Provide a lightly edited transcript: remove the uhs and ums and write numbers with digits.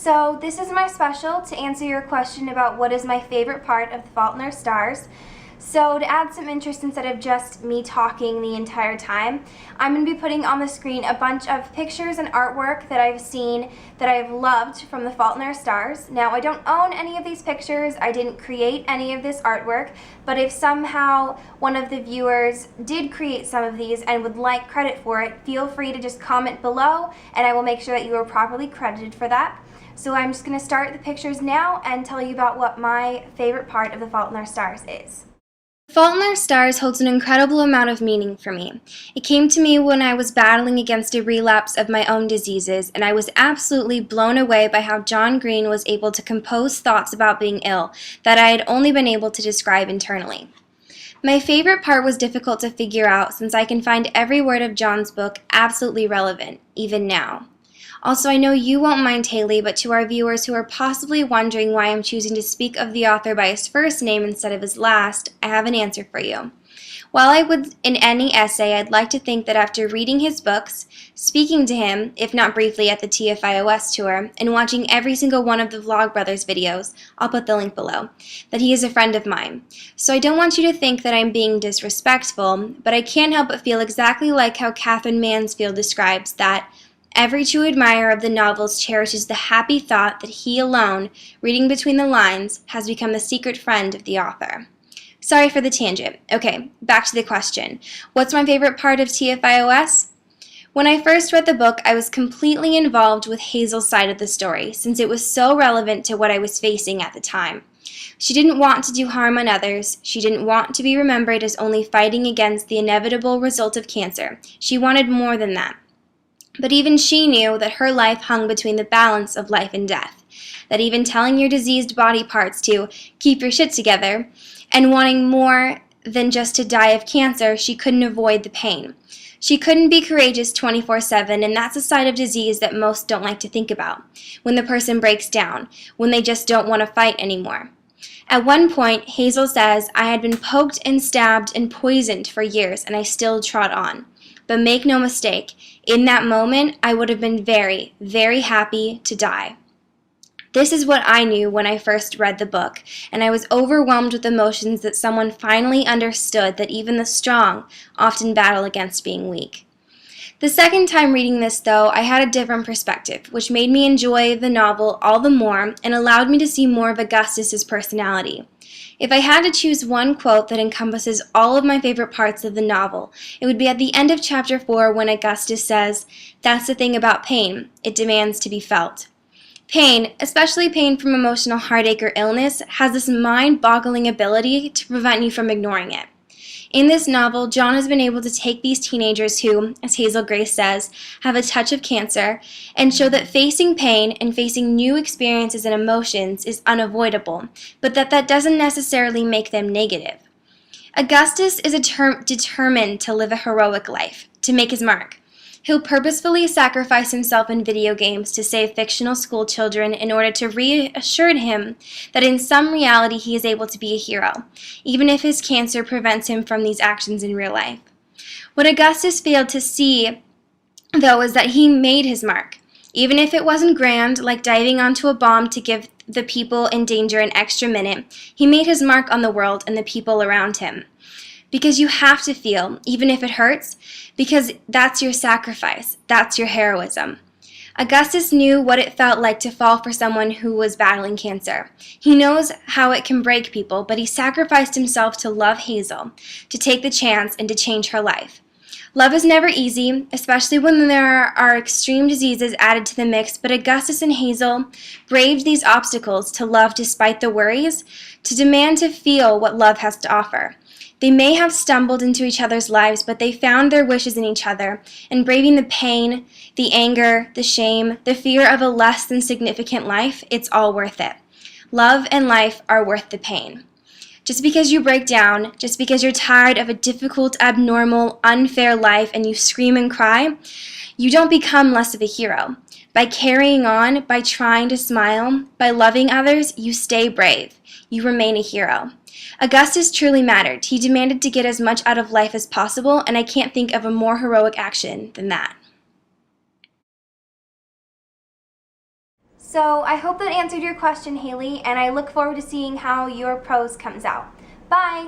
So this is my special to answer your question about what is my favorite part of The Fault in Our Stars. So to add some interest instead of just me talking the entire time, I'm going to be putting on the screen a bunch of pictures and artwork that I've seen that I've loved from The Fault in Our Stars. Now, I don't own any of these pictures, I didn't create any of this artwork, but if somehow one of the viewers did create some of these and would like credit for it, feel free to just comment below and I will make sure that you are properly credited for that. So I'm just going to start the pictures now and tell you about what my favorite part of The Fault in Our Stars is. The Fault in Our Stars holds an incredible amount of meaning for me. It came to me when I was battling against a relapse of my own diseases, and I was absolutely blown away by how John Green was able to compose thoughts about being ill that I had only been able to describe internally. My favorite part was difficult to figure out since I can find every word of John's book absolutely relevant, even now. Also, I know you won't mind Haylie, but to our viewers who are possibly wondering why I'm choosing to speak of the author by his first name instead of his last, I have an answer for you. While I would in any essay, I'd like to think that after reading his books, speaking to him, if not briefly at the TFIOS tour, and watching every single one of the Vlogbrothers videos, I'll put the link below, that he is a friend of mine. So I don't want you to think that I'm being disrespectful, but I can't help but feel exactly like how Catherine Mansfield describes that every true admirer of the novels cherishes the happy thought that he alone, reading between the lines, has become the secret friend of the author. Sorry for the tangent. Okay, back to the question. What's my favorite part of TFIOS? When I first read the book, I was completely involved with Hazel's side of the story, since it was so relevant to what I was facing at the time. She didn't want to do harm on others. She didn't want to be remembered as only fighting against the inevitable result of cancer. She wanted more than that. But even she knew that her life hung between the balance of life and death, that even telling your diseased body parts to keep your shit together and wanting more than just to die of cancer, she couldn't avoid the pain. She couldn't be courageous 24/7, and that's a side of disease that most don't like to think about, when the person breaks down, when they just don't want to fight anymore. At one point, Hazel says, I had been poked and stabbed and poisoned for years, and I still trod on. But make no mistake, in that moment, I would have been very, very happy to die. This is what I knew when I first read the book, and I was overwhelmed with emotions that someone finally understood that even the strong often battle against being weak. The second time reading this, though, I had a different perspective, which made me enjoy the novel all the more and allowed me to see more of Augustus's personality. If I had to choose one quote that encompasses all of my favorite parts of the novel, it would be at the end of chapter 4 when Augustus says, "That's the thing about pain, it demands to be felt." Pain, especially pain from emotional heartache or illness, has this mind-boggling ability to prevent you from ignoring it. In this novel, John has been able to take these teenagers who, as Hazel Grace says, have a touch of cancer, and show that facing pain and facing new experiences and emotions is unavoidable, but that doesn't necessarily make them negative. Augustus is determined to live a heroic life, to make his mark. He'll purposefully sacrifice himself in video games to save fictional school children in order to reassure him that in some reality he is able to be a hero, even if his cancer prevents him from these actions in real life. What Augustus failed to see, though, is that he made his mark. Even if it wasn't grand, like diving onto a bomb to give the people in danger an extra minute, he made his mark on the world and the people around him. Because you have to feel, even if it hurts, because that's your sacrifice, that's your heroism. Augustus knew what it felt like to fall for someone who was battling cancer. He knows how it can break people, but he sacrificed himself to love Hazel, to take the chance and to change her life. Love is never easy, especially when there are extreme diseases added to the mix, but Augustus and Hazel braved these obstacles to love despite the worries, to demand to feel what love has to offer. They may have stumbled into each other's lives, but they found their wishes in each other, and braving the pain, the anger, the shame, the fear of a less than significant life, it's all worth it. Love and life are worth the pain. Just because you break down, just because you're tired of a difficult, abnormal, unfair life and you scream and cry, you don't become less of a hero. By carrying on, by trying to smile, by loving others, you stay brave. You remain a hero. Augustus truly mattered. He demanded to get as much out of life as possible, and I can't think of a more heroic action than that. So I hope that answered your question, Haley, and I look forward to seeing how your prose comes out. Bye!